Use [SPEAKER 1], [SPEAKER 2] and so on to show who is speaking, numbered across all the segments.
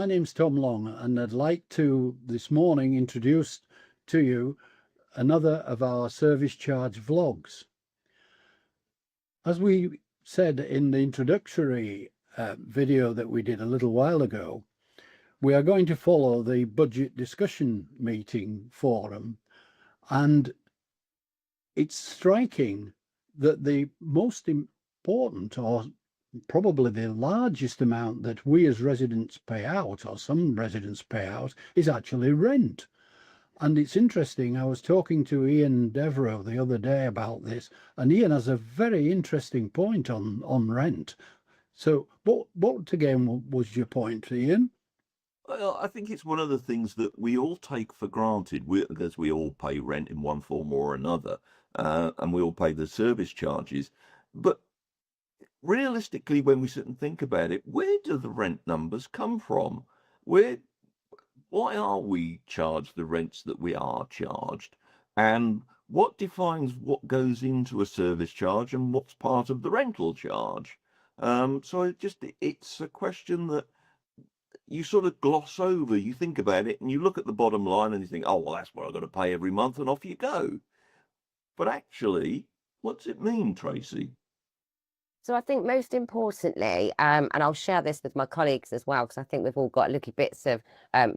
[SPEAKER 1] my name's Tom Long, and I'd like to this morning introduce to you another of our service charge vlogs. As we said in the introductory video that we did a little while ago, we are going to follow the budget discussion meeting forum, and it's striking that the most important, or probably the largest amount that we as residents pay out, or some residents pay out, is actually rent. And it's interesting, I was talking to Ian Devereux the other day about this, and Ian has a very interesting point on rent. So what again was your point, Ian?
[SPEAKER 2] Well, I think it's one of the things that we all take for granted, because we all pay rent in one form or another, and we all pay the service charges. But realistically, when we sit and think about it, where do the rent numbers come from? Why are we charged the rents that we are charged? And what defines what goes into a service charge and what's part of the rental charge? It's a question that you sort of gloss over. You think about it and you look at the bottom line and you think, oh, well, that's what I've got to pay every month, and off you go. But actually, what's it mean, Tracy?
[SPEAKER 3] So I think most importantly, and I'll share this with my colleagues as well, because I think we've all got little bits of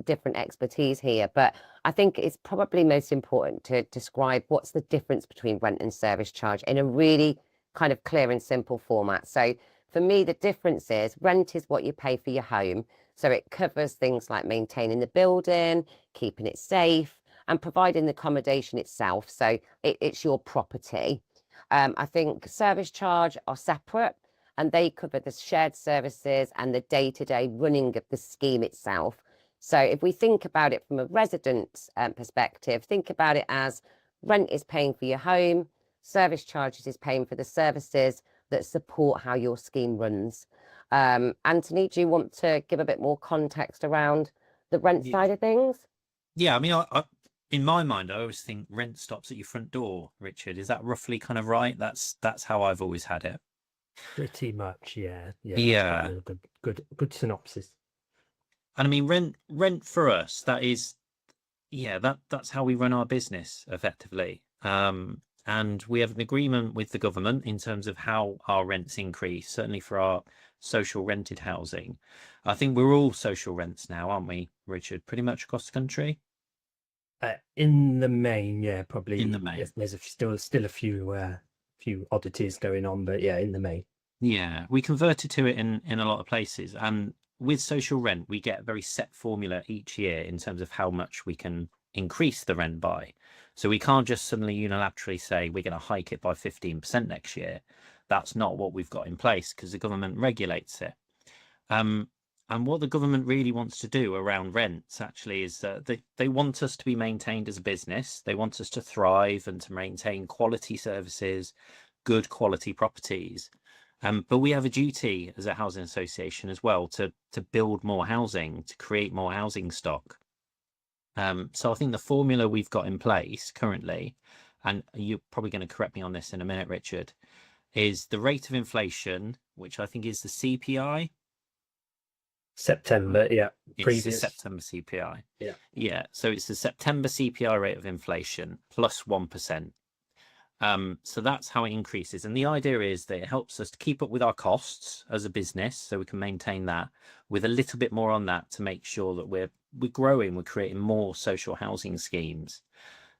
[SPEAKER 3] different expertise here, but I think it's probably most important to describe what's the difference between rent and service charge in a really kind of clear and simple format. So for me, the difference is rent is what you pay for your home. So it covers things like maintaining the building, keeping it safe, and providing the accommodation itself. So it's your property. I think service charge are separate, and they cover the shared services and the day-to-day running of the scheme itself. So if we think about it from a resident perspective, think about it as rent is paying for your home, service charges is paying for the services that support how your scheme runs. Antony, do you want to give a bit more context around the rent side of things?
[SPEAKER 4] Yeah, I mean, I in my mind, I always think rent stops at your front door, Richard. Is that roughly kind of right? That's how I've always had it.
[SPEAKER 5] Pretty much, yeah.
[SPEAKER 4] Yeah.
[SPEAKER 5] Good synopsis.
[SPEAKER 4] And I mean, rent for us, that is, yeah, that's how we run our business effectively. And we have an agreement with the government in terms of how our rents increase, certainly for our social rented housing. I think we're all social rents now, aren't we, Richard? Pretty much across the country.
[SPEAKER 5] In the main, yeah, probably.
[SPEAKER 4] In the main,
[SPEAKER 5] there's still a few oddities going on, but yeah, in the main.
[SPEAKER 4] Yeah, we converted to it in a lot of places, and with social rent, we get a very set formula each year in terms of how much we can increase the rent by. So we can't just suddenly unilaterally say we're going to hike it by 15% next year. That's not what we've got in place, because the government regulates it. And what the government really wants to do around rents actually is they want us to be maintained as a business. They want us to thrive and to maintain quality services, good quality properties. But we have a duty as a housing association as well to build more housing, to create more housing stock. So I think the formula we've got in place currently, and you're probably going to correct me on this in a minute, Richard, is the rate of inflation, which I think is the CPI.
[SPEAKER 5] September, yeah.
[SPEAKER 4] It's the September CPI. Yeah. So it's the September CPI rate of inflation plus 1%. So that's how it increases. And the idea is that it helps us to keep up with our costs as a business, so we can maintain that with a little bit more on that to make sure that we're growing, we're creating more social housing schemes.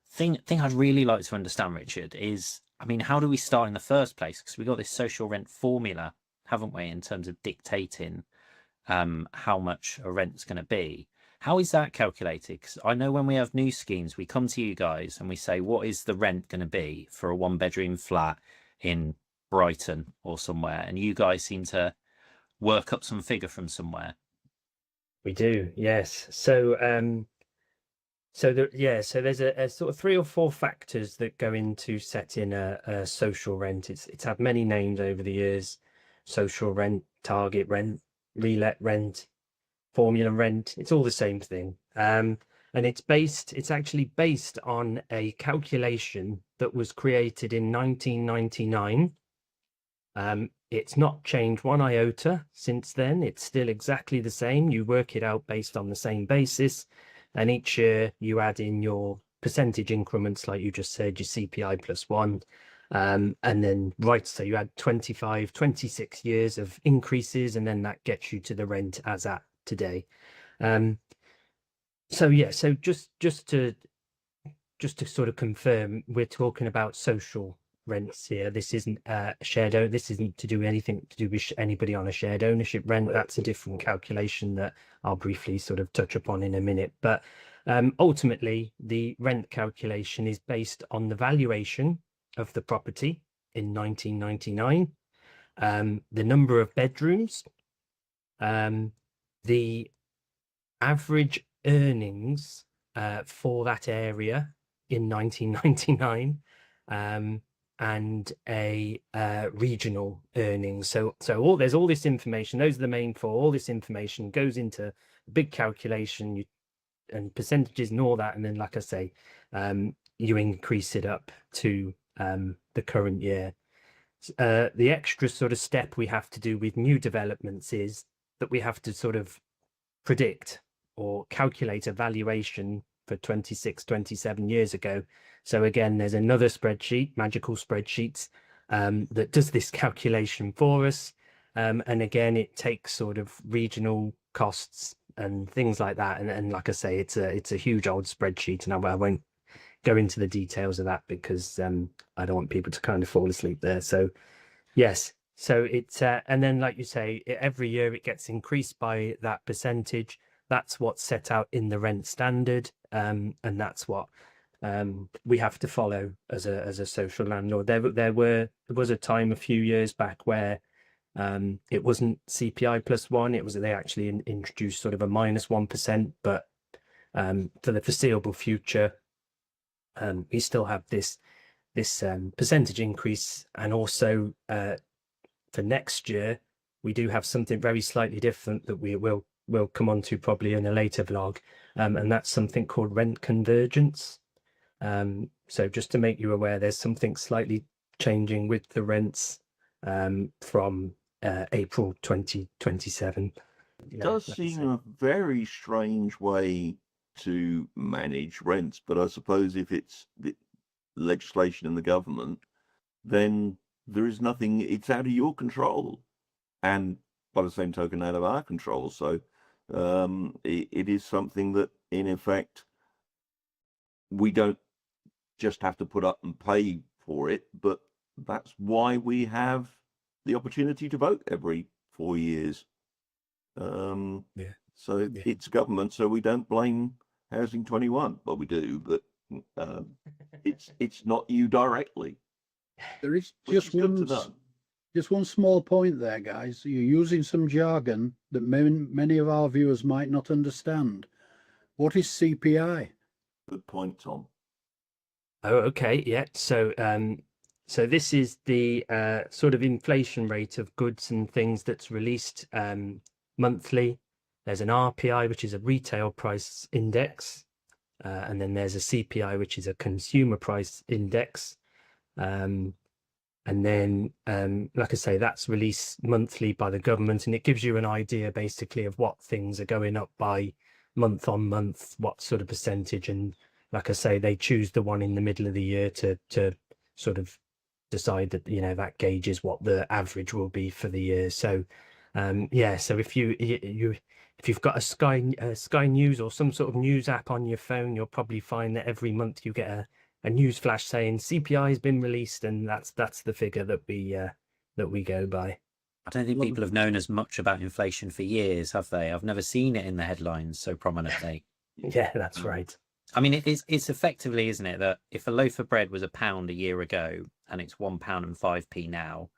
[SPEAKER 4] Thing I'd really like to understand, Richard, is, I mean, how do we start in the first place? Because we've got this social rent formula, haven't we, in terms of dictating how much a rent's going to be. How is that calculated? Because I know when we have new schemes, we come to you guys and we say, what is the rent going to be for a one-bedroom flat in Brighton or somewhere? And you guys seem to work up some figure from somewhere.
[SPEAKER 5] We do, yes. So there's a sort of 3 or 4 factors that go into setting a social rent. It's had many names over the years: social rent, target rent, relet rent, formula rent. It's all the same thing. And it's actually based on a calculation that was created in 1999 It's not changed one iota since then. It's still exactly the same. You work it out based on the same basis, and each year you add in your percentage increments, like you just said, your CPI plus 1. And then, so you add 25, 26 years of increases, and then that gets you to the rent as at today. So just to sort of confirm, we're talking about social rents here. This isn't this isn't to do anything to do with anybody on a shared ownership rent. That's a different calculation that I'll briefly sort of touch upon in a minute. But ultimately, the rent calculation is based on the valuation of the property in 1999, the number of bedrooms, the average earnings for that area in 1999, and a regional earnings. So there's all this information. Those are the main four. All this information goes into a big calculation, and percentages and all that. And then, like I say, you increase it up to the current year. The extra sort of step we have to do with new developments is that we have to sort of predict or calculate a valuation for 26, 27 years ago. So again, there's another spreadsheet, magical spreadsheets, that does this calculation for us. And again, it takes sort of regional costs and things like that. And like I say, it's a huge old spreadsheet, and I won't go into the details of that because I don't want people to kind of fall asleep there. So yes, so it's and then, like you say, every year it gets increased by that percentage. That's what's set out in the rent standard, and that's what we have to follow as a social landlord. There was a time a few years back where it wasn't CPI plus 1. It was, they actually introduced sort of a -1%, but for the foreseeable future, we still have this percentage increase. And also for next year, we do have something very slightly different that we'll come on to probably in a later vlog, and that's something called rent convergence. So just to make you aware, there's something slightly changing with the rents from April 2027.
[SPEAKER 2] It does seem a very strange way to manage rents, but I suppose if it's the legislation in the government, then there is nothing, it's out of your control, and by the same token out of our control. So it is something that in effect we don't just have to put up and pay for it, but that's why we have the opportunity to vote every 4 years. So it's government, so we don't blame Housing 21. Well, we do, but it's not you directly.
[SPEAKER 1] There is just one small point there, guys. You're using some jargon that many of our viewers might not understand. What is CPI?
[SPEAKER 2] Good point, Tom.
[SPEAKER 5] Oh, okay, yeah. So so this is the sort of inflation rate of goods and things that's released monthly. There's an RPI, which is a retail price index, and then there's a CPI, which is a consumer price index. And then, like I say, that's released monthly by the government, and it gives you an idea basically of what things are going up by month on month, what sort of percentage. And like I say, they choose the one in the middle of the year to sort of decide that, you know, that gauges what the average will be for the year. So yeah, so if you've got a Sky News or some sort of news app on your phone, you'll probably find that every month you get a news flash saying CPI has been released, and that's the figure that we go by.
[SPEAKER 4] I don't think people have known as much about inflation for years, have they? I've never seen it in the headlines so prominently.
[SPEAKER 5] Yeah, that's right.
[SPEAKER 4] I mean, it's effectively, isn't it, that if a loaf of bread was £1 a year ago and it's £1.05 now,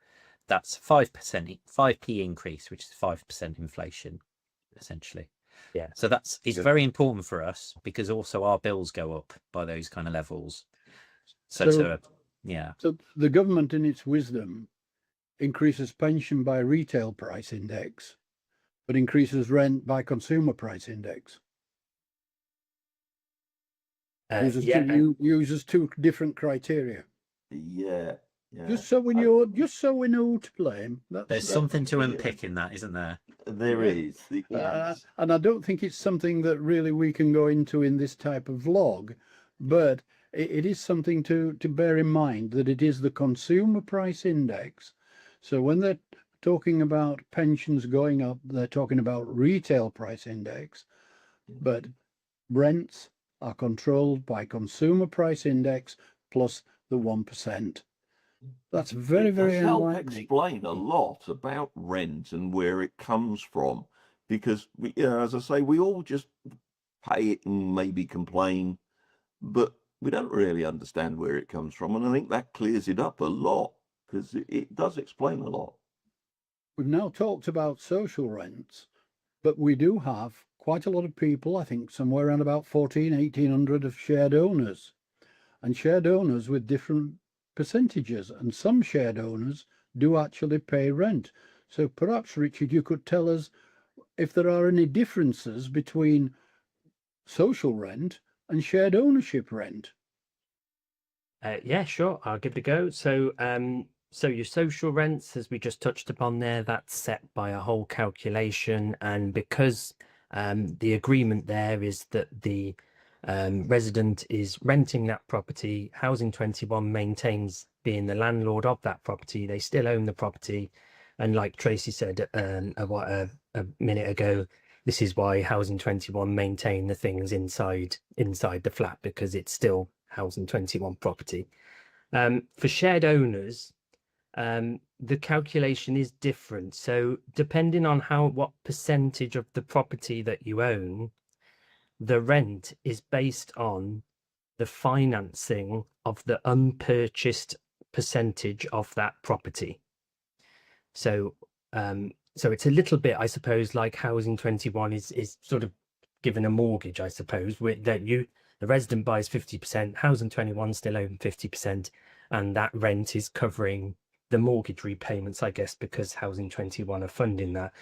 [SPEAKER 4] that's 5p increase, which is 5% inflation, essentially.
[SPEAKER 5] Yeah.
[SPEAKER 4] So it's very important for us, because also our bills go up by those kind of levels. So yeah. So
[SPEAKER 1] the government, in its wisdom, increases pension by retail price index, but increases rent by consumer price index. Uses two different criteria.
[SPEAKER 2] Yeah, Yeah.
[SPEAKER 1] Just so we know, who to blame.
[SPEAKER 4] There's something to unpick in that, isn't there?
[SPEAKER 2] There is. Yes.
[SPEAKER 1] And I don't think it's something that really we can go into in this type of vlog, but it is something to bear in mind, that it is the consumer price index. So when they're talking about pensions going up, they're talking about retail price index, but rents are controlled by consumer price index plus the 1%. That's very,
[SPEAKER 2] It
[SPEAKER 1] very
[SPEAKER 2] does help
[SPEAKER 1] enlightening.
[SPEAKER 2] explain a lot about rent and where it comes from, because we, as I say, we all just pay it and maybe complain, but we don't really understand where it comes from, and I think that clears it up a lot, because it does explain a lot.
[SPEAKER 1] We've now talked about social rents, but we do have quite a lot of people, I think somewhere around about 1,800 of shared owners, and shared owners with different percentages, and some shared owners do actually pay rent. So perhaps, Richard, you could tell us if there are any differences between social rent and shared ownership rent.
[SPEAKER 5] Yeah, sure. I'll give it a go. So, so your social rents, as we just touched upon there, that's set by a whole calculation, and because the agreement there is that the resident is renting that property, Housing 21 maintains being the landlord of that property. They still own the property, and like Tracy said a minute ago, this is why Housing 21 maintain the things inside the flat, because it's still Housing 21 property. For shared owners, the calculation is different. So depending on what percentage of the property that you own, the rent is based on the financing of the unpurchased percentage of that property. So so it's a little bit, I suppose, like Housing 21 is sort of given a mortgage, I suppose, with that the resident buys 50%, Housing 21 still own 50%, and that rent is covering the mortgage repayments, I guess, because Housing 21 are funding that.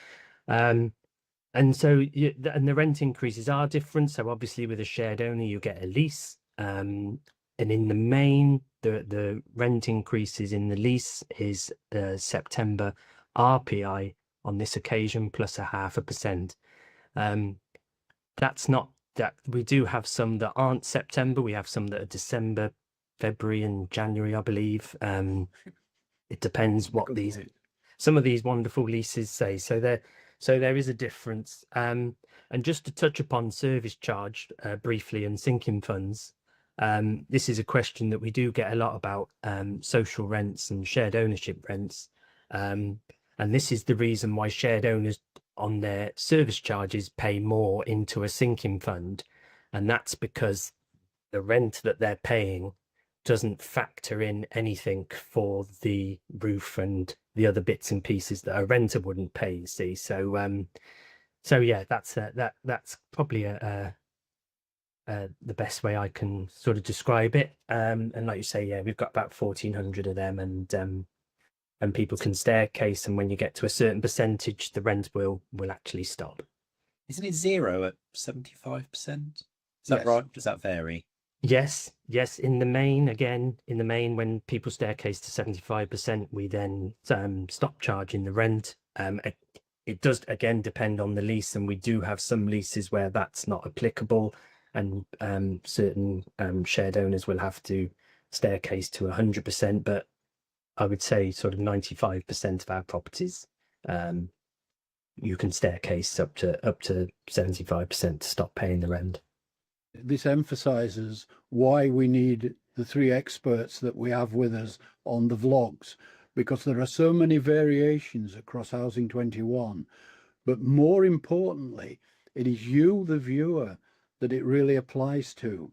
[SPEAKER 5] And so and the rent increases are different. So obviously with a shared owner, you get a lease. And in the main, the rent increases in the lease is September RPI on this occasion plus 0.5%. That's not that we do have some that aren't September. We have some that are December, February, and January, I believe. It depends what some of these wonderful leases say. So there is a difference. And just to touch upon service charge briefly and sinking funds, this is a question that we do get a lot about social rents and shared ownership rents. And this is the reason why shared owners on their service charges pay more into a sinking fund. And that's because the rent that they're paying doesn't factor in anything for the roof and the other bits and pieces that a renter wouldn't pay, you see. So so yeah, that's probably the best way I can sort of describe it. And like you say, yeah, we've got about 1,400 of them, and people can staircase, and when you get to a certain percentage, the rent will actually stop.
[SPEAKER 4] Isn't it 0 at 75%? Is that right? Does that vary?
[SPEAKER 5] Yes. In the main, when people staircase to 75%, we then stop charging the rent. It does again depend on the lease, and we do have some leases where that's not applicable, and certain shared owners will have to staircase to 100%. But I would say sort of 95% of our properties, you can staircase up to 75% to stop paying the rent.
[SPEAKER 1] This emphasizes why we need the three experts that we have with us on the vlogs, because there are so many variations across Housing 21. But more importantly, it is you, the viewer, that it really applies to,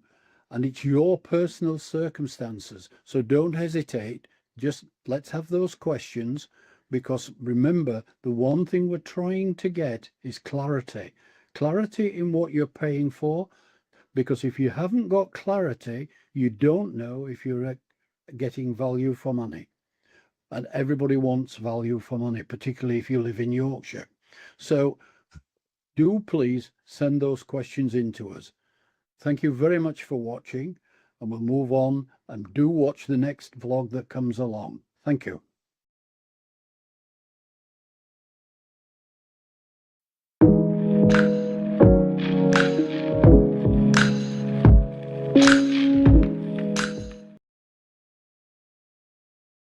[SPEAKER 1] and it's your personal circumstances. So don't hesitate. Just let's have those questions, because remember, the one thing we're trying to get is clarity in what you're paying for. Because if you haven't got clarity, you don't know if you're getting value for money. And everybody wants value for money, particularly if you live in Yorkshire. So do please send those questions in to us. Thank you very much for watching. and we'll move on and do watch the next vlog that comes along. Thank you.